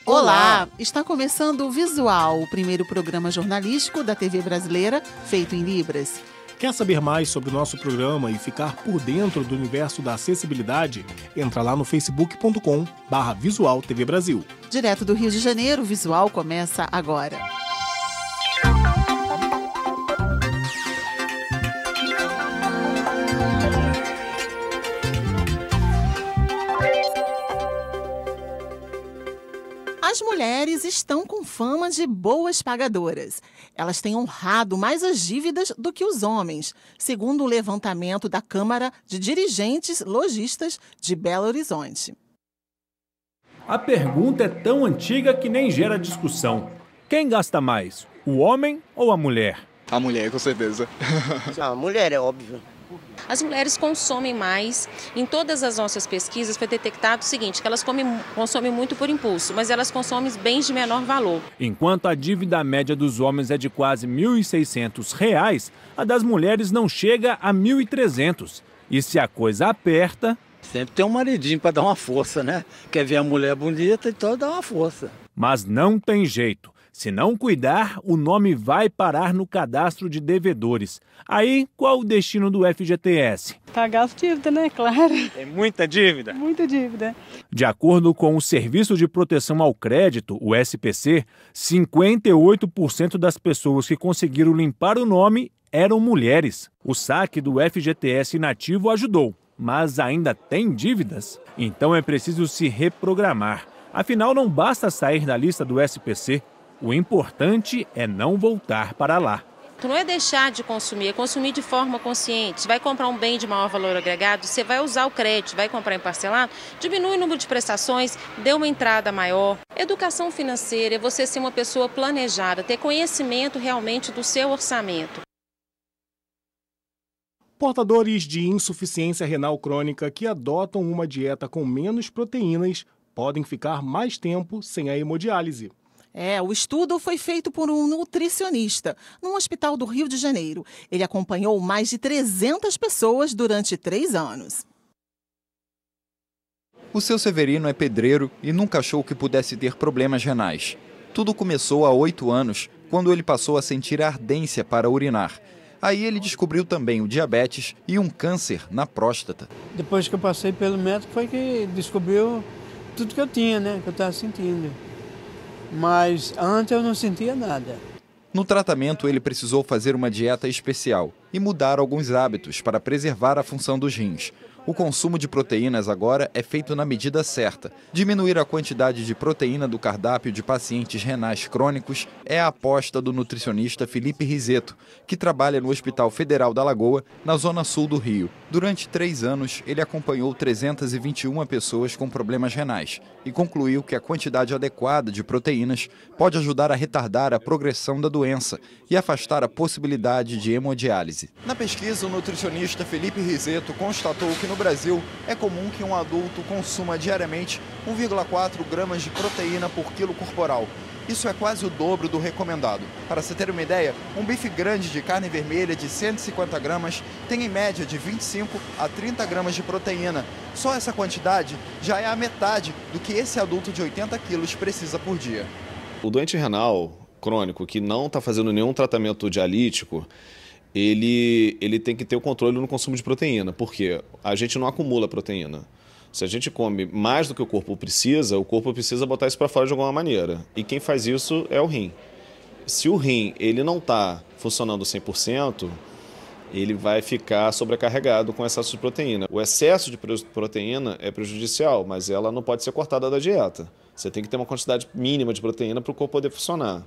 Olá! Está começando o Visual, o primeiro programa jornalístico da TV brasileira feito em Libras. Quer saber mais sobre o nosso programa e ficar por dentro do universo da acessibilidade? Entra lá no facebook.com/Visual TV Brasil. Direto do Rio de Janeiro, o Visual começa agora. As mulheres estão com fama de boas pagadoras. Elas têm honrado mais as dívidas do que os homens, segundo o levantamento da Câmara de Dirigentes Lojistas de Belo Horizonte. A pergunta é tão antiga que nem gera discussão. Quem gasta mais, o homem ou a mulher? A mulher, com certeza. A mulher, é óbvio. As mulheres consomem mais. Em todas as nossas pesquisas foi detectado o seguinte, que elas consomem muito por impulso, mas elas consomem bens de menor valor. Enquanto a dívida média dos homens é de quase R$ 1.600, a das mulheres não chega a R$ 1.300. E se a coisa aperta... Sempre tem um maridinho para dar uma força, né? Quer ver a mulher bonita, então dá uma força. Mas não tem jeito. Se não cuidar, o nome vai parar no cadastro de devedores. Aí, qual o destino do FGTS? Pagar as dívidas, né? Claro. Tem muita dívida? Muita dívida. De acordo com o Serviço de Proteção ao Crédito, o SPC, 58% das pessoas que conseguiram limpar o nome eram mulheres. O saque do FGTS inativo ajudou, mas ainda tem dívidas? Então é preciso se reprogramar. Afinal, não basta sair da lista do SPC. O importante é não voltar para lá. Não é deixar de consumir, é consumir de forma consciente. Você vai comprar um bem de maior valor agregado, você vai usar o crédito, vai comprar em parcelado, diminui o número de prestações, dê uma entrada maior. Educação financeira é você ser uma pessoa planejada, ter conhecimento realmente do seu orçamento. Portadores de insuficiência renal crônica que adotam uma dieta com menos proteínas podem ficar mais tempo sem a hemodiálise. O estudo foi feito por um nutricionista num hospital do Rio de Janeiro. Ele acompanhou mais de 300 pessoas durante 3 anos. O seu Severino é pedreiro e nunca achou que pudesse ter problemas renais. Tudo começou há 8 anos, quando ele passou a sentir ardência para urinar. Aí ele descobriu também o diabetes e um câncer na próstata. Depois que eu passei pelo médico foi que descobriu tudo que eu tinha, né? Que eu estava sentindo. Mas antes eu não sentia nada. No tratamento, ele precisou fazer uma dieta especial e mudar alguns hábitos para preservar a função dos rins. O consumo de proteínas agora é feito na medida certa. Diminuir a quantidade de proteína do cardápio de pacientes renais crônicos é a aposta do nutricionista Felipe Riseto, que trabalha no Hospital Federal da Lagoa, na zona sul do Rio. Durante 3 anos, ele acompanhou 321 pessoas com problemas renais e concluiu que a quantidade adequada de proteínas pode ajudar a retardar a progressão da doença e afastar a possibilidade de hemodiálise. Na pesquisa, o nutricionista Felipe Riseto constatou que no Brasil é comum que um adulto consuma diariamente 1,4 gramas de proteína por quilo corporal. Isso é quase o dobro do recomendado. Para se ter uma ideia, um bife grande de carne vermelha de 150 gramas tem em média de 25 a 30 gramas de proteína. Só essa quantidade já é a metade do que esse adulto de 80 quilos precisa por dia. O doente renal crônico que não está fazendo nenhum tratamento dialítico, ele tem que ter o controle no consumo de proteína, porque a gente não acumula proteína. Se a gente come mais do que o corpo precisa botar isso para fora de alguma maneira. E quem faz isso é o rim. Se o rim ele não está funcionando 100%, ele vai ficar sobrecarregado com excesso de proteína. O excesso de proteína é prejudicial, mas ela não pode ser cortada da dieta. Você tem que ter uma quantidade mínima de proteína para o corpo poder funcionar.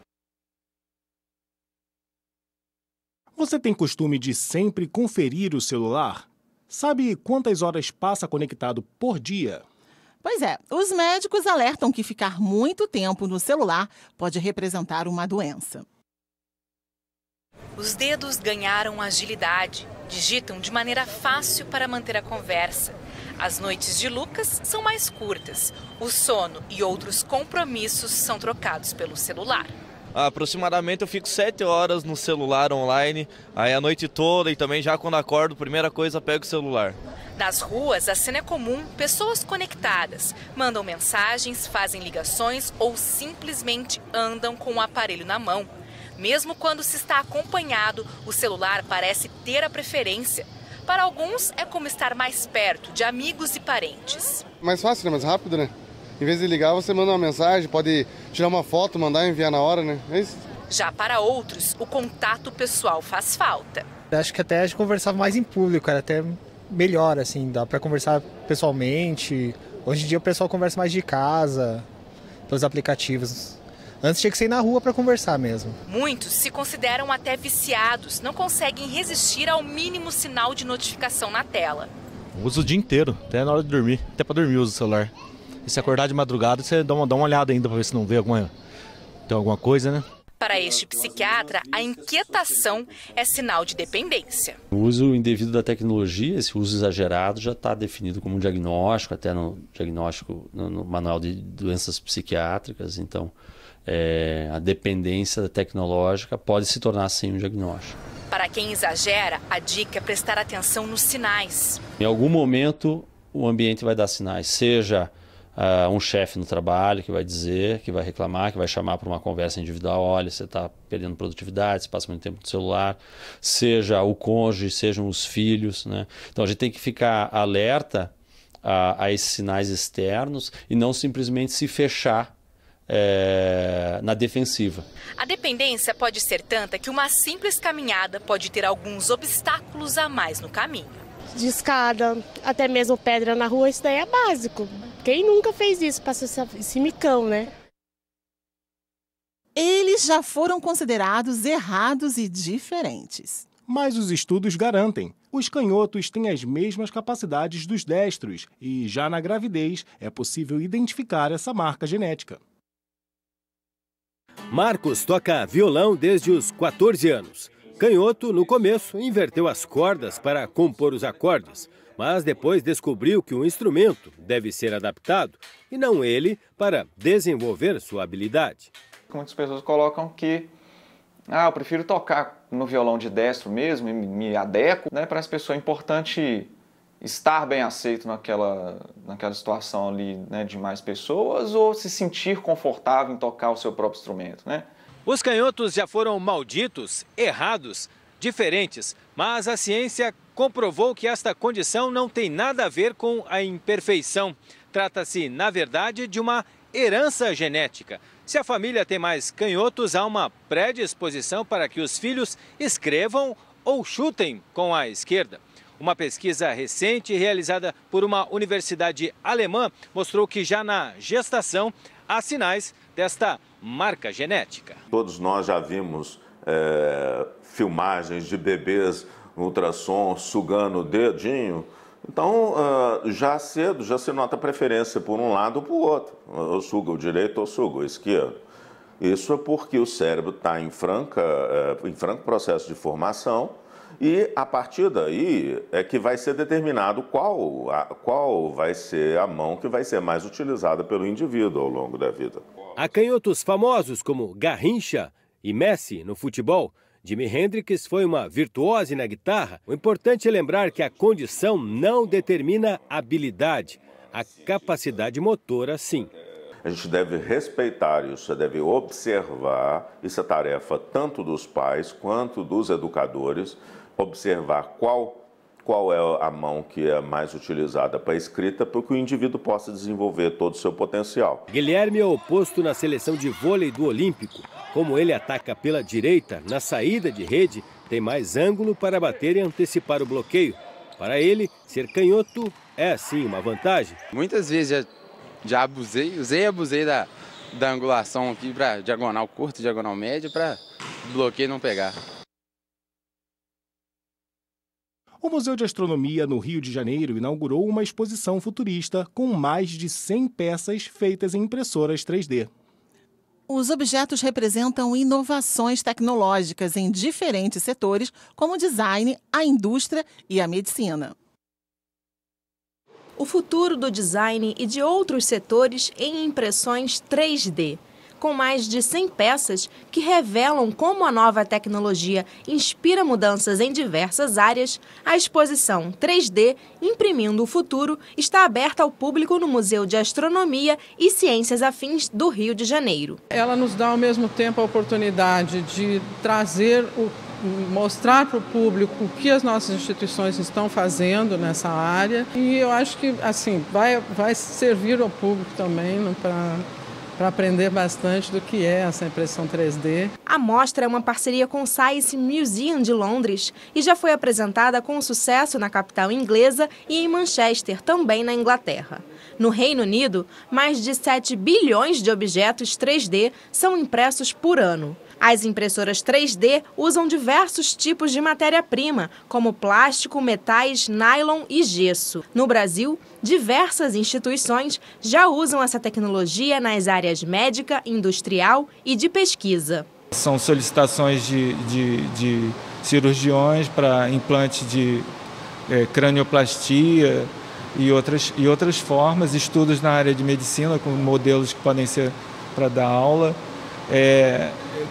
Você tem costume de sempre conferir o celular? Sabe quantas horas passa conectado por dia? Pois é, os médicos alertam que ficar muito tempo no celular pode representar uma doença. Os dedos ganharam agilidade, digitam de maneira fácil para manter a conversa. As noites de Lucas são mais curtas. O sono e outros compromissos são trocados pelo celular. Aproximadamente eu fico 7 horas no celular online, aí a noite toda e também já quando acordo, primeira coisa, pego o celular. Nas ruas, a cena é comum, pessoas conectadas, mandam mensagens, fazem ligações ou simplesmente andam com o aparelho na mão. Mesmo quando se está acompanhado, o celular parece ter a preferência. Para alguns, é como estar mais perto de amigos e parentes. Mais fácil, né? Mais rápido, né? Em vez de ligar, você manda uma mensagem, pode tirar uma foto, mandar e enviar na hora, né? É isso. Já para outros, o contato pessoal faz falta. Acho que até a gente conversava mais em público, era até melhor, assim, dá para conversar pessoalmente. Hoje em dia o pessoal conversa mais de casa, pelos aplicativos. Antes tinha que sair na rua para conversar mesmo. Muitos se consideram até viciados, não conseguem resistir ao mínimo sinal de notificação na tela. Uso o dia inteiro, até na hora de dormir, até para dormir uso o celular. E se acordar de madrugada, você dá uma olhada ainda para ver se não vê tem alguma coisa, né? Para este psiquiatra, a inquietação é sinal de dependência. O uso indevido da tecnologia, esse uso exagerado, já está definido como um diagnóstico, até no diagnóstico, no manual de doenças psiquiátricas. Então, a dependência tecnológica pode se tornar, sim, um diagnóstico. Para quem exagera, a dica é prestar atenção nos sinais. Em algum momento, o ambiente vai dar sinais, seja um chefe no trabalho que vai dizer, que vai reclamar, que vai chamar para uma conversa individual, olha, você está perdendo produtividade, você passa muito tempo no celular, seja o cônjuge, sejam os filhos, né? Então a gente tem que ficar alerta a esses sinais externos e não simplesmente se fechar na defensiva. A dependência pode ser tanta que uma simples caminhada pode ter alguns obstáculos a mais no caminho. De escada, até mesmo pedra na rua, isso daí é básico. Quem nunca fez isso, passou esse micão, né? Eles já foram considerados errados e diferentes. Mas os estudos garantem. Os canhotos têm as mesmas capacidades dos destros e, já na gravidez, é possível identificar essa marca genética. Marcos toca violão desde os 14 anos. Canhoto, no começo, inverteu as cordas para compor os acordes, mas depois descobriu que o instrumento deve ser adaptado, e não ele, para desenvolver sua habilidade. Muitas pessoas colocam que eu prefiro tocar no violão de destro mesmo, e me adequo, né? Para as pessoas é importante estar bem aceito naquela situação ali, né, de mais pessoas, ou se sentir confortável em tocar o seu próprio instrumento, né? Os canhotos já foram malditos, errados, diferentes, mas a ciência comprovou que esta condição não tem nada a ver com a imperfeição. Trata-se, na verdade, de uma herança genética. Se a família tem mais canhotos, há uma predisposição para que os filhos escrevam ou chutem com a esquerda. Uma pesquisa recente realizada por uma universidade alemã mostrou que já na gestação há sinais desta marca genética. Todos nós já vimos filmagens de bebês no ultrassom sugando o dedinho. Então, já cedo já se nota preferência por um lado ou por outro. Ou suga o direito ou suga o esquerdo. Isso é porque o cérebro está em franco processo de formação e, a partir daí, é que vai ser determinado qual vai ser a mão que vai ser mais utilizada pelo indivíduo ao longo da vida. Há canhotos famosos como Garrincha e Messi no futebol. Jimi Hendrix foi uma virtuose na guitarra. O importante é lembrar que a condição não determina a habilidade. A capacidade motora, sim. A gente deve respeitar isso, deve observar, isso é tarefa tanto dos pais quanto dos educadores, observar qual é a mão que é mais utilizada para a escrita para que o indivíduo possa desenvolver todo o seu potencial. Guilherme é oposto na seleção de vôlei do Olímpico. Como ele ataca pela direita, na saída de rede, tem mais ângulo para bater e antecipar o bloqueio. Para ele, ser canhoto é sim uma vantagem. Muitas vezes já abusei da angulação aqui para diagonal curta e diagonal média para o bloqueio não pegar. O Museu de Astronomia, no Rio de Janeiro, inaugurou uma exposição futurista com mais de 100 peças feitas em impressoras 3D. Os objetos representam inovações tecnológicas em diferentes setores, como o design, a indústria e a medicina. O futuro do design e de outros setores em impressões 3D. com mais de 100 peças que revelam como a nova tecnologia inspira mudanças em diversas áreas, a exposição 3D Imprimindo o Futuro está aberta ao público no Museu de Astronomia e Ciências Afins do Rio de Janeiro. Ela nos dá ao mesmo tempo a oportunidade de mostrar para o público o que as nossas instituições estão fazendo nessa área, e eu acho que assim vai servir ao público também para aprender bastante do que é essa impressão 3D. A mostra é uma parceria com o Science Museum de Londres e já foi apresentada com sucesso na capital inglesa e em Manchester, também na Inglaterra. No Reino Unido, mais de 7 bilhões de objetos 3D são impressos por ano. As impressoras 3D usam diversos tipos de matéria-prima, como plástico, metais, nylon e gesso. No Brasil, diversas instituições já usam essa tecnologia nas áreas médica, industrial e de pesquisa. São solicitações de cirurgiões para implante de cranioplastia e outras formas, estudos na área de medicina, com modelos que podem ser para dar aula.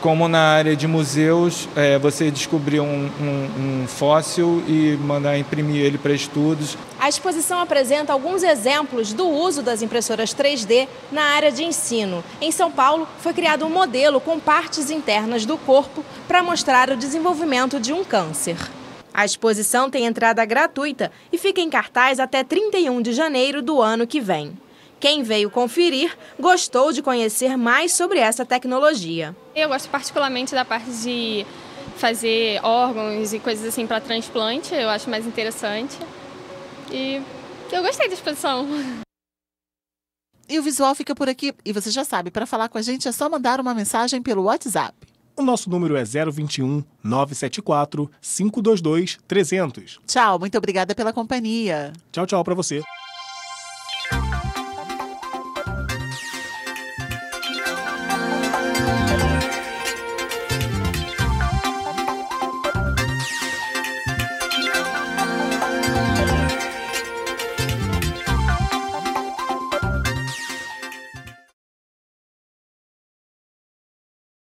Como na área de museus, você descobrir um fóssil e mandar imprimir ele para estudos. A exposição apresenta alguns exemplos do uso das impressoras 3D na área de ensino. Em São Paulo, foi criado um modelo com partes internas do corpo para mostrar o desenvolvimento de um câncer. A exposição tem entrada gratuita e fica em cartaz até 31 de janeiro do ano que vem. Quem veio conferir gostou de conhecer mais sobre essa tecnologia. Eu gosto particularmente da parte de fazer órgãos e coisas assim para transplante, eu acho mais interessante. E eu gostei da exposição. E o visual fica por aqui. E você já sabe, para falar com a gente é só mandar uma mensagem pelo WhatsApp. O nosso número é 021 974 522 300. Tchau, muito obrigada pela companhia. Tchau, tchau para você.